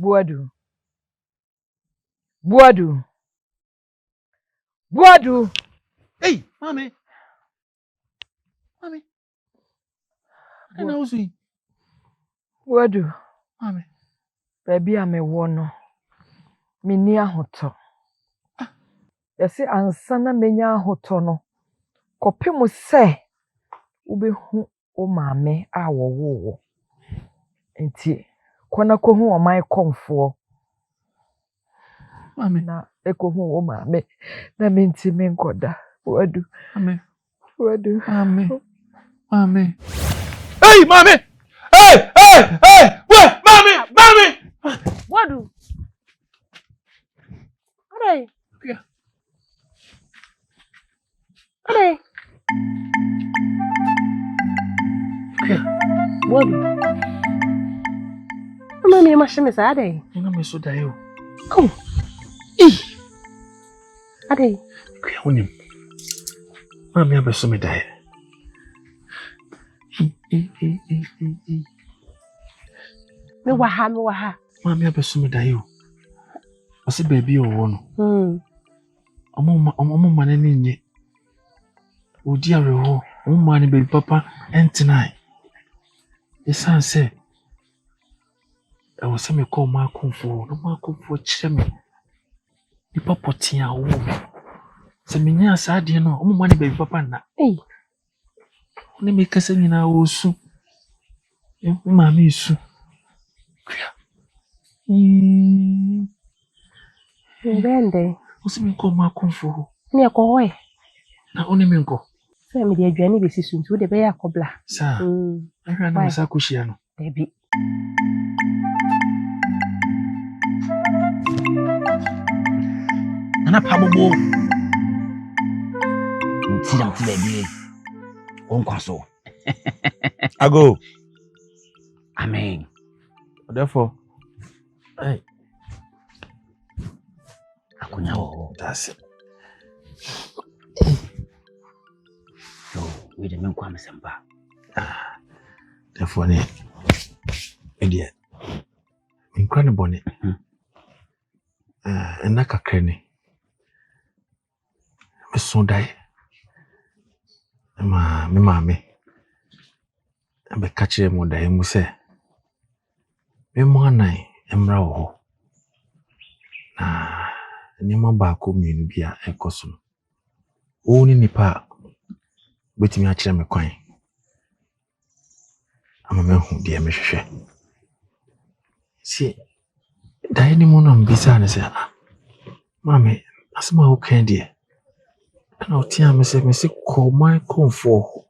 Buadu. Buadu. Buadu. Hey, mommy. Mommy. I know see. Buadu. Mommy. Baby, I'm a wono. Mini ahoto. Yesi ansana menya ahoto no. Kopemu se ubehu o maame a wo. Enti kwana ko hu o mai komfo. Mami na ekohu o maame na menti menkoda. Buadu. Mami. Buadu. Mami. Mami. Hey, mami. Hey. Wait, mami. Buadu. Hey. Yeah. Hey. Yeah. Buadu. Mami mashime sa ade. Ina me so dayo. Oh. Ade. Kuya unim. Mami abeso me dayo. Me waha. Mami abeso me dayo. Ose baby o wo no. Omo mane ni nye. Odi areho. Omo mane baby papa entinai. Esan se I was me call my comfort, no more comfort chemi. The papa tia wo. Se menya asade no, omo mane baby papa na. Hey. Oni me kasa nyina wo su. E ma me su. Kuya. Ndende. Osi me call my comfort. Me akowe. Na oni me nko. Se me de aduane be sisu nti wo de be yakobla. Sa. Ahwa na masa kushia no. Debi. Nana pabobo. Ntira baby. Onkwaso. Ago. Amen. Therefore, hey. Akunya wo. That's it. So, we the men kwa mesemba. Therefore, ne. Idiot. Incredible bonnet. And na kakrene. Me so dai. Me mame. Abe kache mo dai mu se. Me mo anan emra wo ho. Na ni mo ba ko mienu bia ekoso no. O ni nipa betimi a kire me kwan. Ama me hu de me hwehwe. Si dai ni mo no mbisa ne se mame asema wo kan de. Ana otia me se ko my comfort.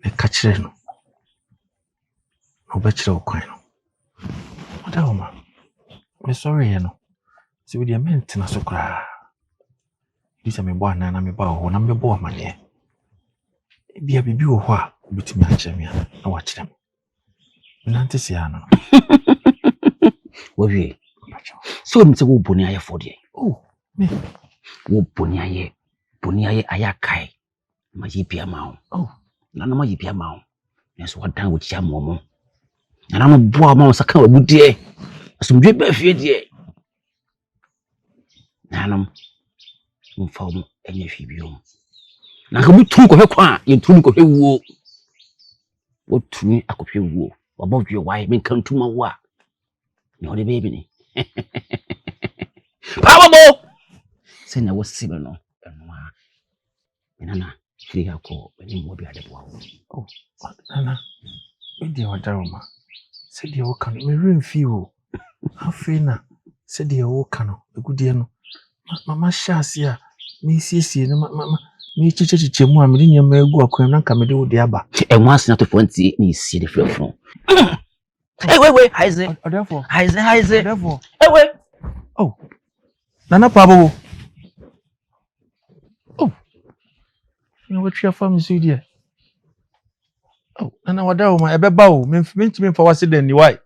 Me ka kire no. Obekire wo kwan no. Oda wo ma. Me sorry ye no. Si we dey maintain so kra. Disa me bo ana na me ba ho na me bo amane. Bia bibi wo ho a obetimi a kire me na wa kire me. Nante si ano. Wowie. So mse wo boni aye for de. Oh, me. Wo boni aye ayakai. Ma yipia ma ho. Oh, na ma yipia ma ho. Nso wadan wo chia mo. Na mo boa ma saka wa budie. Asumdwe ba fie de. Nanam mfa mo enye fi biom. Na ka butu ko hwe kwa, ye tunu ko hwe wuo. Wo tunu akophwe wuo. Wabodwe wai men kantuma wa. No the baby ni. Pababo. Se na wo sibe no. Enwa. Enana firi akọ eni mo bi adebo awo. oh, nana. We dey order ma. Se dey wo kan me remfi wo. Afina se dey wo kan no, egudie no. Mama shasi a me siesie no me chichechiche mu a me nya ma egu akwan na nka me de wo de aba. Enwa sina to fonti ni sie de frefon. Hey, wait, Heize. Therefore. Heize. Therefore. Hey, wait. Oh. Nana Pabo. Oh. You know what your family so dear. Oh, Nana wada o ma ebeba o, me ntimi fa wase den ni why?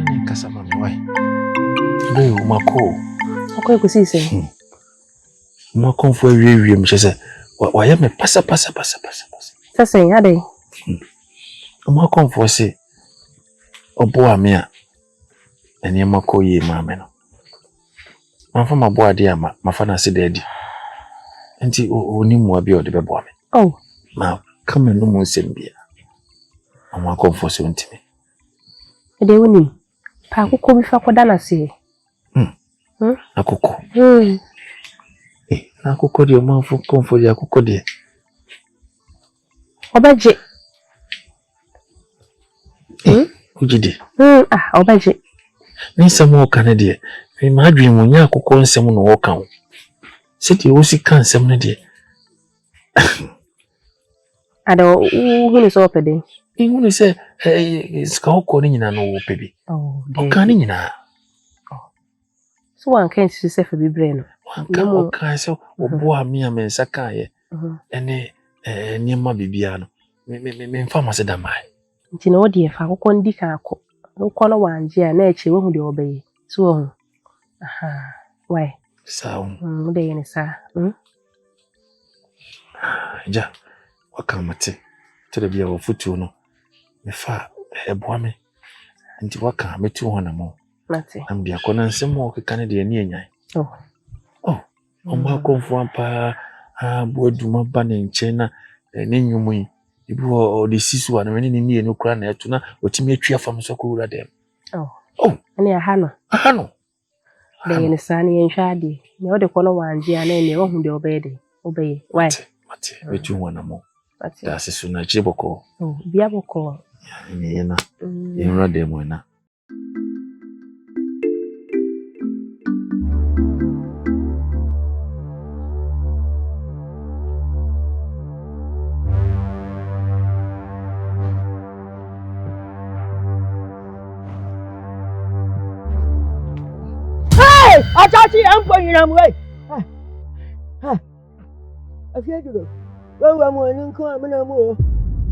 Ni kasa ma me why? Dey o ma ko. Akọ ekusi se. Ma konfo awie me se Why am I passa. Sasa ade. Omo konfo se obo amia eni amako ye maame no. Manfa mabo ade ama mafa na se daddy. Enti oni mu abi ode bebo ame. Oh. Ma come no mo nsem bia. Omo konfo se ontime. Ede woni. Pa akụkọ bi fa koda na se. Akụkọ. Akụkọ di omo afọ konfo di akụkọ di. Obaje. Ujide. Obaje. Ni samo kan de. Me ma adwen mu nya akụkọ nsem no wo kan. Seti wo si kan nsem no de. Ada hunu so pede. Ihunu se ska okọ ni nyina no wo pebi. O kan ni nyina. So one can see se fa bibre no. Wanka o kan se obo amia mensa kan ye. Ene niema bibia no. Me mfa ma se da mai. Nti na odi fa akụkọ ndi kan akọ. Akụkọ no wanje a na eche we hu de obaye. So ho. Why? Sao. De yene sa. Ja. Wakamate. Tere bia wo futu no. Me fa eboa me. Nti waka metu ho na mo. Mate. Am dia kona nsem wo keka ne de ani enyan. Omo akonfo ampa bo aduma ba ne nche na ne nwumu yi. Ibi wo de sisu ana ne ni enu kura na etu na otimi atwi afam so ko wura dem. Ani aha no. De yene sa ni enhwa de. Ne o de kono wanje ana ne wo hu de obede. Obeye. Why? Mate. Metu ho na mo. Mate. Da sisu na chiboko. Bia boko. Ni yena. Yenra dem na. Achachi emponyina mwe. Afiedudo. Wewe mwani nko mena mo.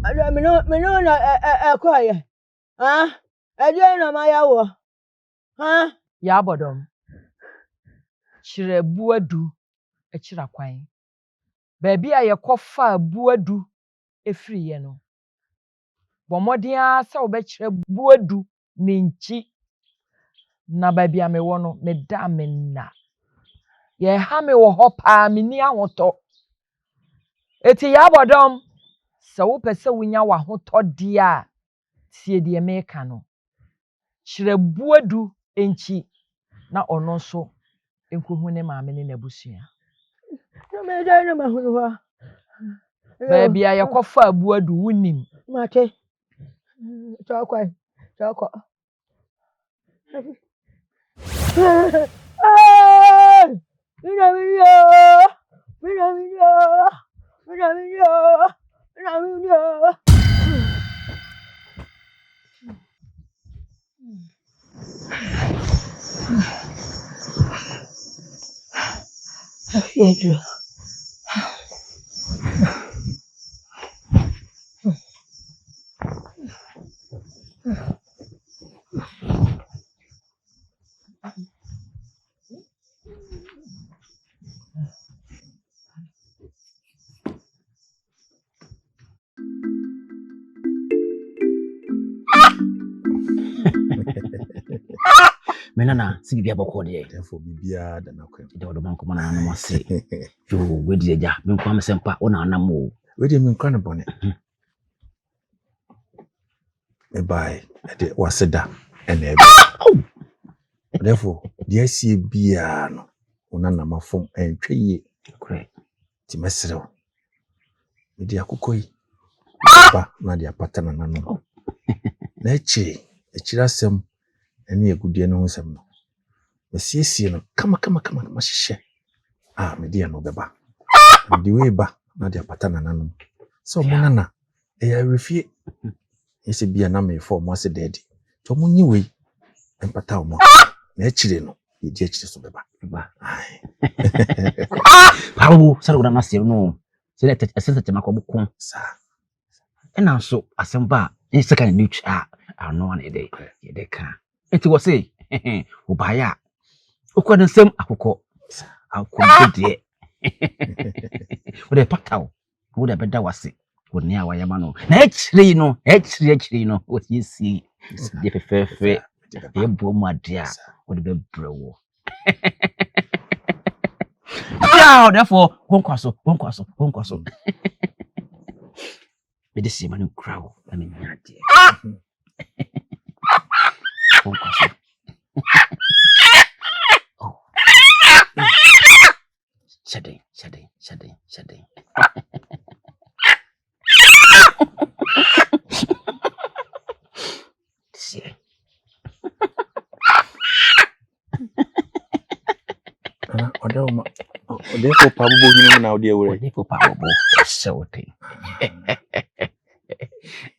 Ada meno na kwaye. Eje na mayawo. Ya bodom. Chire buadu echira kwan. Baabi a yekofa buadu efiri ye no. Bomodin se obechire buadu ne nchi. Na baabi a mewo no meda menna. Ye ha me wo ho pa meni ahoto. Eti ya bodom se wo pese wunya wa hoto de a tie de meka no. Chire buadu enchi na ono so enkohu ne maame ne nabusua. No me dai na mahunu ha. Baabi a yekofa buadu wunim. Mate. Chakwa. Menana si bibia boko de. Therefore bibia da na kwem. De odoman ko na no se. Yo wedi eja, me kwa mesempa ona anamo. Wedi me kwa ne bone. Me bai de waseda ene ebe. Therefore dia sie bia no ona na mafom entwe ye. Correct. Ti mesrew. Me dia kokoyi. Ba na dia patana nanu. Na echira sem ene egudie no nsem no. Mesiesie no kama hyehyɛ. Me dia no beba. Di we ba na dia patana nanu. So mo nana e refie. Ese bia na me for mo se daddy. To mo nyi we empata mo. Na echire no, ye di echire so beba. Ai. Pawo, sare una mase no. Se let essence te makobukon. Sa. Ena so asemba, e seka ni twa ano an ede. Ye de ka. Enti wo say, ubaya. Ukwa nsem akukọ. Akukọ de. What a patao. Would a better was it. Would near Wayamano. Actually, no, what you see. If a fair, a boom, my dear, would be bro. Now, therefore, won't castle. But the same man crowd. I mean, dear. Won't castle. Oh. Shedding. See. Therefore, probably now, dear way. Therefore, probable. So thing.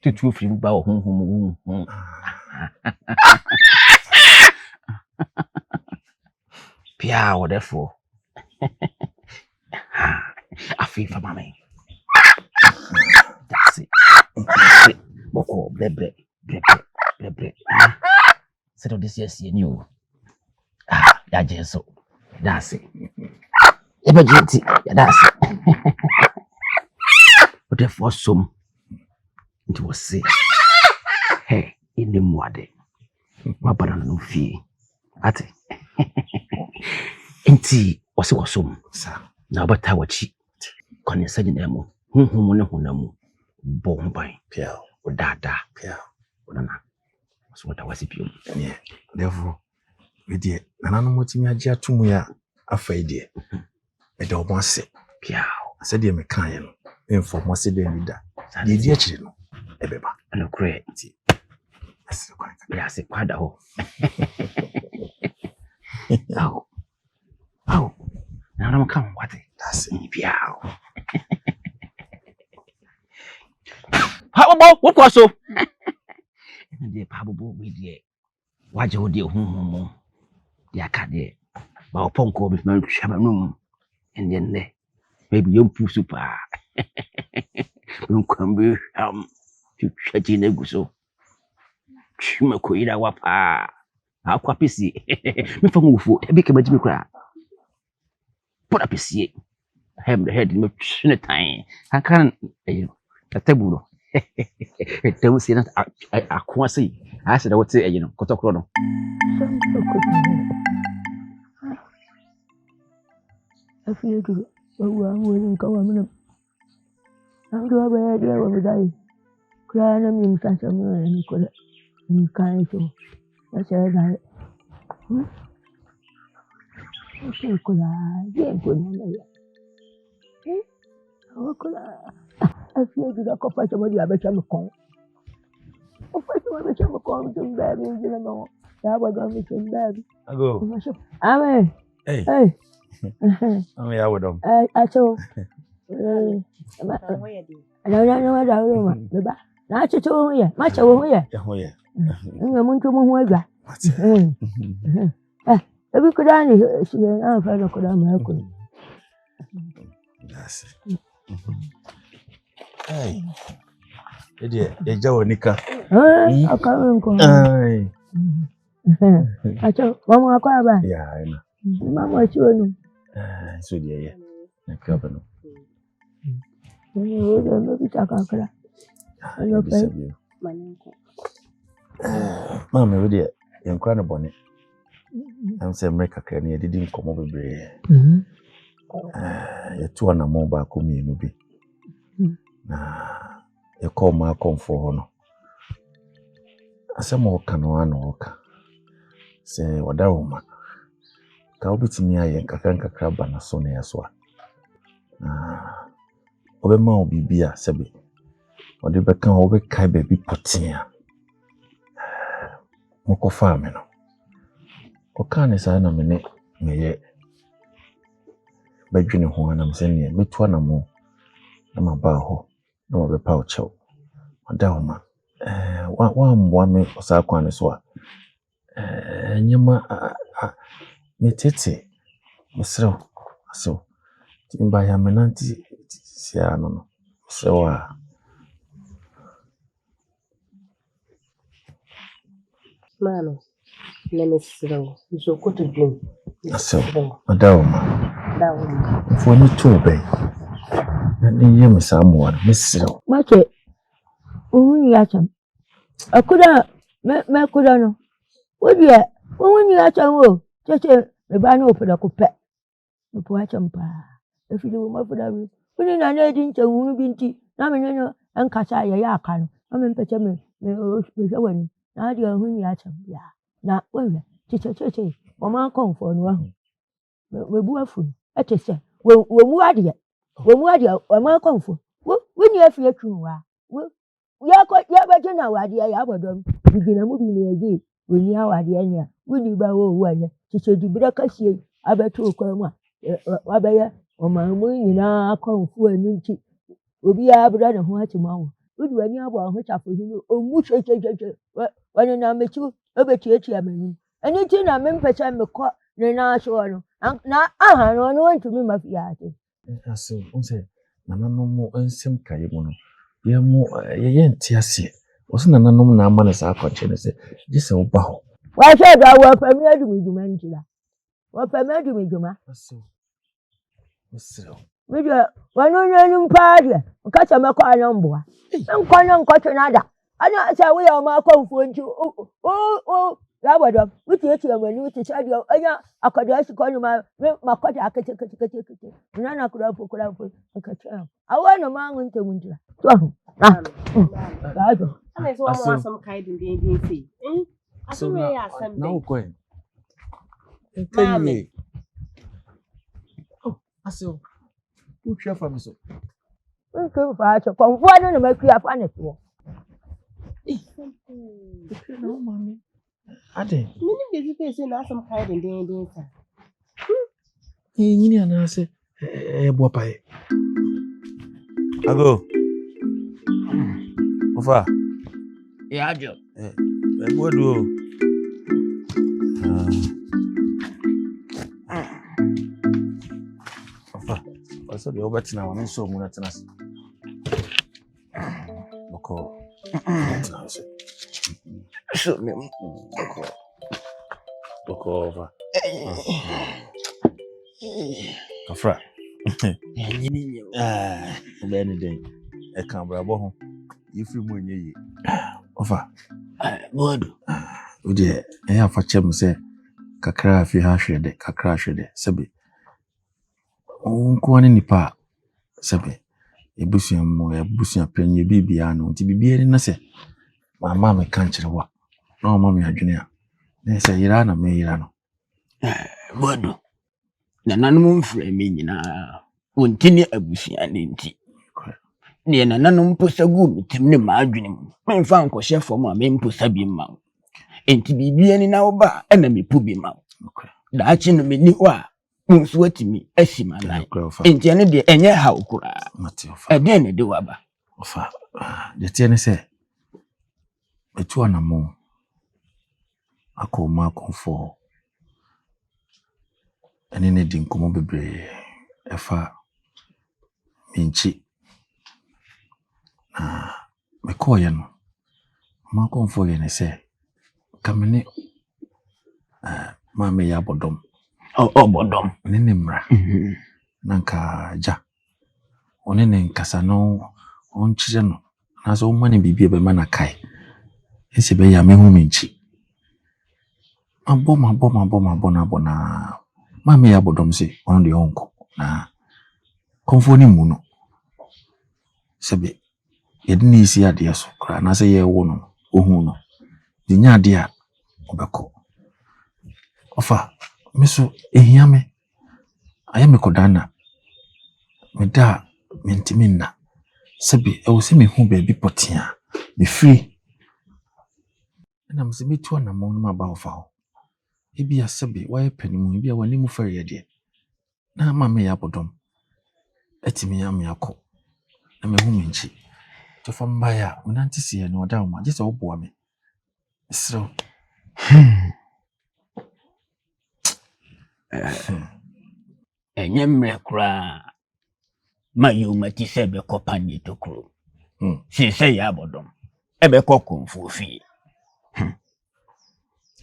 To truth you bow home. Pia, therefore. I feel for mommy. That's it. Boko, bread. Settle this year, see you. That's just so. That's it. Emergency, that's it. But therefore, some it was say, hey, in the mud, my brother no fee. At it. Inti was some, sir. Now, but I watch it. Condescending emo, whom born by Piao or Dada, Piao or Nana. Was what I was if you. Yeah, therefore, we did. And I know what you are to me. Afraid, dear. I don't want to say, Piao. I said, dear, me kind. Inform us, dear leader. The dear children, Ebeba, and a great. Yes, it quite a hole. Oh, now I'm coming. What? That's it, Piao. How about what was so? And the probable with ye. Why do you do home? The Academy. But Ponko with my shamanum. And then maybe you put super. Don't come be to chat in a guso. Chimakoida wapa. How quapisi. Me for move for a big image cry. Put up a seat. Have the head in the time. I can't, a table. Don't say that I can't see. I said I would say, Cotocrono. I feel good. But I'm willing to go on. I'm going to be able to die. Crying and being such a man and could you can't so. I said, I could I get good on how could I feel good. I could fight somebody. I bet I'm a con. Of course, I bet I'm a con to baby. You know, that was going to be baby. I go. Amen. Hey. I'm here with them. I saw. I don't know what I want. Not at all here. Much over here. I'm going to move over. If we could only see an fellow could have helped. That's it. Hey, idiot, a Jonica. I can't go. I told Mamma Quaba. Yeah, I know. Mamma, you know. So, dear, the governor. Maybe Takaka. I love you. Mamma, with you, young crown bonnet. I'm saying, make a canny, I didn't come over. You're 2 and more back home, you know. You call my comfort honor. I say more canoe walker. Say, what that woman. Can be to me, I ain't a crab and a sonny as well. Obema will be beer, Sebi. Or the become over Kai baby potia. Moko farming. Okan is an nominate me yet. Bedrin who I'm saying, me 2 and more. I'm a bow. No, the pouch out. Madama. One me or Sakwan as well. Yama, me tete, Miss Row. So, by a menanti, Siano. So, Mano, let me slow. So, go to dream. So, Madama. For any two bay. And then you miss someone, Miss Cyril. Much it. When you at him. I could not know. Would you? When you at him, just the ban open a coupe. The poor champa. If you do more for that, when you're not into a woman, Namino and Casaya Yakan. I'm in Petamin. When now you're when you at him. Yeah. Now, when you or my comfort, one. We both. At a say, when what yet? When what you or my comfort? When you have your true. We are quite better now, idea. I would begin a movie near you. When you are idea, when you bow one, she said, you better catch you. I bet to come. Wabaya, or my moon, you know, come for a new tea. Will be a brother who had tomorrow. Would you any about which I for you? Oh, much when I met you, over to your man. Anything I mean, perhaps I'm a court, then I saw. Now, I don't want to be my fiat. I say, Nana no more and some Kayamono. Ye more, ye tiasi. Wasn't Nana no man as our conscience, this old bow. Why said I work for me to be Jumantilla? What for me to be Juma? So, Miss Cyril. Major, one on party, catch a maca number. Some corner cotton other. I don't say we are my comfort you. Oh, Labrador, which is when you tell you, I could just call my cotton. I could take it. None I could have put up and catch him. I want a man winter winter. I saw some kind in the Indian. So now going. Mammy. Oh, I saw. Who care for me so? We came for to come forward and make you a funny one. No, mommy. I did. Many visitors are some kind in the Indian. You and I say, Bopai. I go. Ofa. Yeah, Joe. What do? Ofa. Also, the over now, I'm so monotonous. Boko. So, me. Boko over. Afra. Anything. I can't bravo. If you moon ye. Ofa. Good. Ude, I have a chum say, Kakra if you hash de, Kakra shede, Sabi. Unquan nipa, Sabi. A bussian pen, you be beyond, to be being in say. My mamma can't what. No, mommy, junior. They say, Irana, me Irano. Good. Nananom frame na wontini abusia nenti ne nananom mposa gu mitim ne maadwene mu memfa nkɔhye fam a memposa bi ma enti bibia ni na wo ba na mepu bi ma daachi no meni ho a nso watimi asima nan enti ene de enye ha okura ede ne de waba ofa de tie ne se etu anamo akoma konfo ene ne di nkomo bebre efa minchi me koye no ma konfo ye ne se kamene ma me ya bodom bodom ne ne mra nanka ja one ne nkasa no on chire no na so mane bibie be mana kai ese be ya me hu minchi mabo na ma me ya bodom se on de onko na konfo ni mu no sebe yedini isi ade so kra na se ye wo no ohu no dinya ade a obeko ofa meso ehia me aye me kodana me da mentimi na sebe e wo se me hu ba bi potia me free na mse metu na mo no ma ba ofa ho ebi ya sebe wa ye panimu ebi ya wani mu fere de na ma me ya bodom etimi ya me akọ na me hu minchi to fam ba ya munanti sie no da ma je se oboa me sro enye mre kura ma yumati sebe kopani tokro si se ya bodom ebe kokonfo fi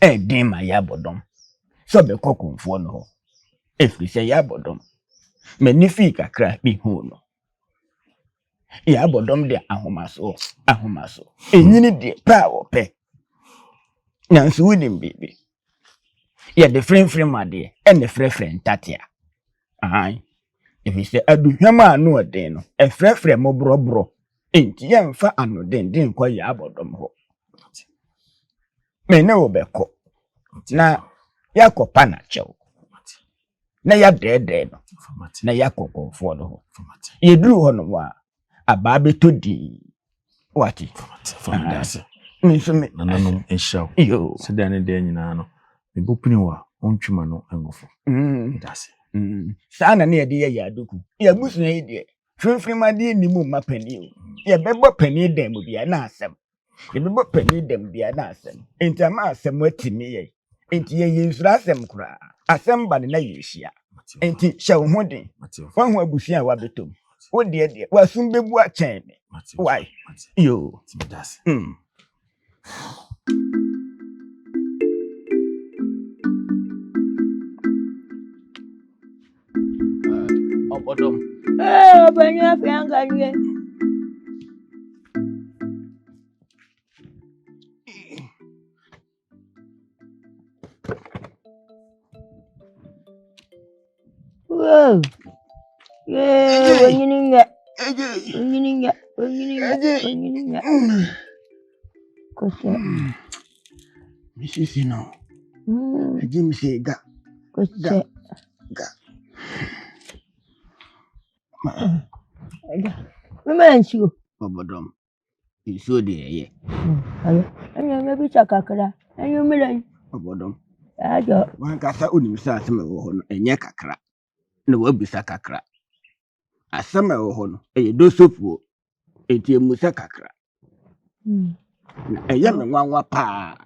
din ma ya bodom so be kokonfo no efri se ya bodom M'ani kakra bi hu no. Ya bodom de ahomaso. Enyini de pa wo pe. Nanso wunim bibi. Ya de frem ade e ne frefre ntatia. Ai. If you say aduhwam anu odin no, e frefre mo brobro. Enti yemfa anu den kwa ya bodom ho. Me ne wo beko. Na yakopa na chew. Na ya dede no. Na yakoko fo no ho. Yeduru ho no wa aba beto di. Wati. Famidase. Me Nananum enshaw. Yo. Seda ne de nyina no. Me bopini wa ontwuma no engofo. Dase. Sana ne yede ya aduku. Ya busu na yede. Frefrem ade ni mu mapani o. Ya bebo pani dem bia na asem. Ya bebo pani dem bia na asem. Enti ama asem watimi ye. Enti ye yinsura asem kura. Asem ba ne na yehia. Enti hye wo ho den. Wan ho abusia a wabetom. Wo de wasum bebu a chen me. Why? Yo. Dase. Obodom. Obanyu afianga nye. Wow. Yeah, wanyininya. Kose. Misisi no. Jim say ga. Kose. Ga. Mama nsuo. Obodom. Iso de ye. Ayo. Enyo mebi chakakra. Enyo mele. Obodom. Ajo. Wan kasa onim sa asem wo ho no enye kakra. Na wabisa kakra. Asem wo ho no eye dosofuo. Enti emusa kakra. Na eye me nwanwa pa.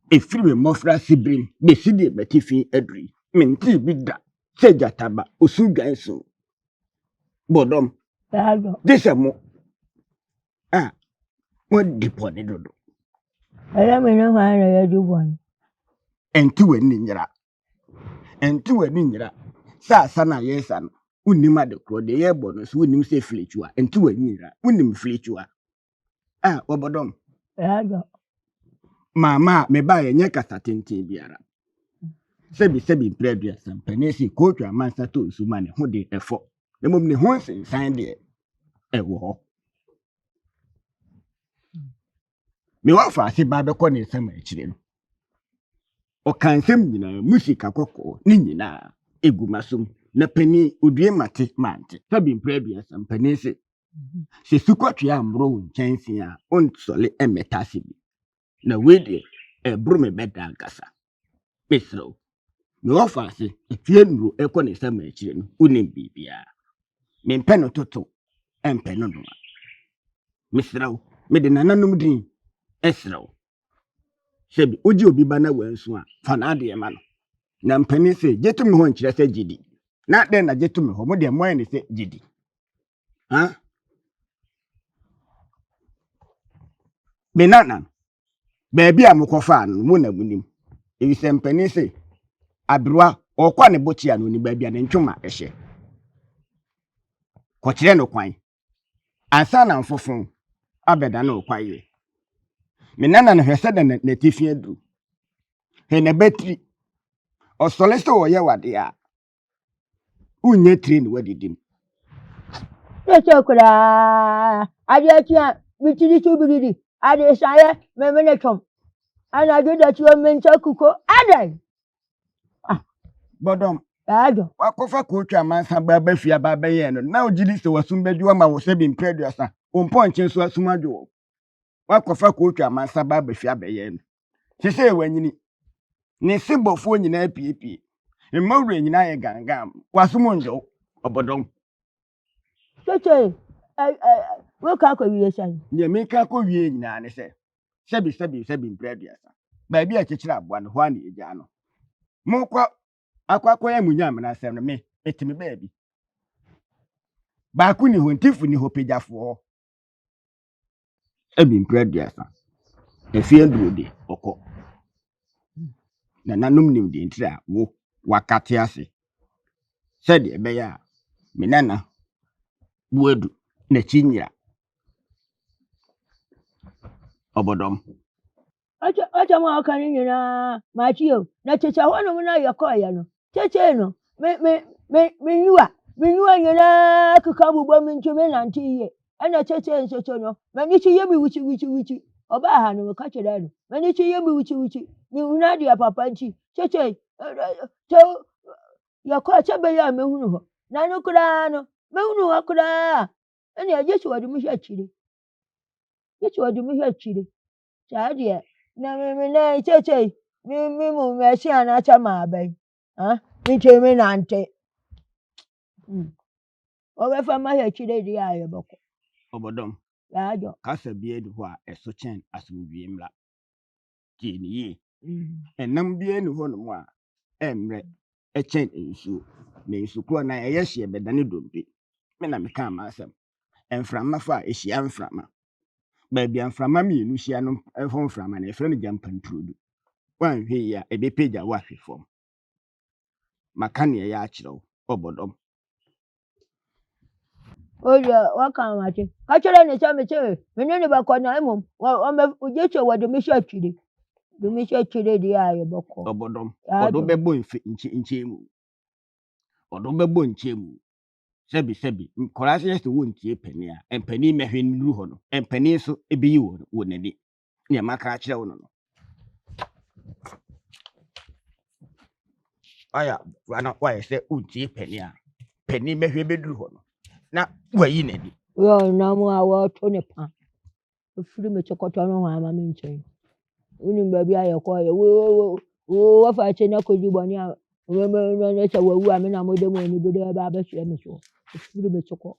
Efiri me mofra sibrim besidi betifi aduri. Menti bi da. Sejataba osugan so. Bodom. Ajo. Desemo. Mo dipone dodo. Ala me no ha na ya jubon. Enti wani nyira. Sa na yesa no. Unima de kro de ye bono so unim se fletua. Enti wani nyira. Unim fletua. Obodom. Ajo. Mama me ba ye nye kasa tenten biara. Sebi predua sampanesi kootwa mansa to nsuma ne ho de efo. Na mom ne ho sensan de ewo ho. Me wa fa ase ba be ko ne nsam akire no. O kan sem nyina musika kokko ni nyina egumasum na pani odue mate mante. Sebi predua sampanesi. Se sukotwa amro wo nkyɛnse a onsole emetase bi. Na we de bro me beda nkasa. Mesro. Me ofa se etie nuro ekɔ ne nsam akire no unim bibia. Me mpe no toto empe no no. Mesro. Me de nananum din esro. Sebi oji obi ba na wansu a fa na ade ma no. Na mpani se jetu me ho nkyerɛ sɛ gidi. Na den na jetu me ho mo de mo ne sɛ gidi. Ha? Benana. Baby amukofa no mo na munim. Ewi se mpani se abroa okwa ne botia no ni baby na ntwoma ehye. Ko kire no kwan. Ansa na mfofon abeda na okwaye. Me nana no hwese da na tifi adu. He na battery. Osole so wo ye wade a. Unye train wadidim. Chokura. Adi atia bitiri tubiri. Adi saye memene chom. Ana do that you mencha kuko. Adai. Bodom. Ajo. Wakofa kootwa mansa ba bafia ba baye no. Na ogidi se wasum badwa ma wo se bi mpreduasa. Ompo nchen so asum adwo. Wakofa kootwa mansa ba bafia baye no. Sese wanyini. Ne sibofo nyina piepie. Mmawure nyina ye gangam. Wasum njo obodom. Cheche. We ka ko wiye san. Nye me ka ko wie nyina ne se. Sebi mpreduasa. Ba bi a kekira aboa no ho ana egya no. Mo kwa akwa ya munya amana asem no me etimi ba bi. Ba ku ni ho ntifu ni ho pejafo. Ebi mpreduasa. Efie ndrode okọ. Na nanum nim de ntira wo wakate ase. Said a bear, Minana, Wood, Nechinia, Obodom. Acha mwaka nini na machio na checha wana muna yakoya no cheche no minyua nyina kikabu bo mintume na ntiye ana cheche nsocho no mani chi yemi wuchi oba ha no ka cheda no mani chi yemi wuchi ni unadi ya papa nchi cheche to yakoya chebe ya mehunu ho na no kura no mehunu ho kura ani ajechi wadu mi hachire yechi wadu mi hachire chadia na mimi na cheche mimi mumeshi anacha mabai micheme nante obefa mahia chide di aye boko Obodom, yajo Casa beard who a sochen as we be mla. Genie, and num bien one more, emre, a chain in su, means to call na yes, ye bedani dumpi. Mena me come asem, and from my far is she am from. Baby, I'm from mammy, Lucianum, a phone from and a friend jumping through. One here, a be paid a waffy form. Macania yachro, Obodom. oya waka mate kachira ne chame che menene ba kwa na emom wa ujecho wa dumisha chide di aye boko Obodom, odo bebo inchemu. Odo bebo inchemu. Sebi, nkorase yes wo ntie pani a empani mehwe nru ho no empani so ebeyi wo nani ne maka kire wo no aya wana wa yes untie pani a pani mehwe bedru ho no na wayi nani yo na mu awo to ne pa ofiri me chokoto no ho ama me nchen uni baby aye ko ye wo fa che na ko jiboni a we me no che wawu a me na mo de mo ni bede ba ba hwe me so ofiri me choko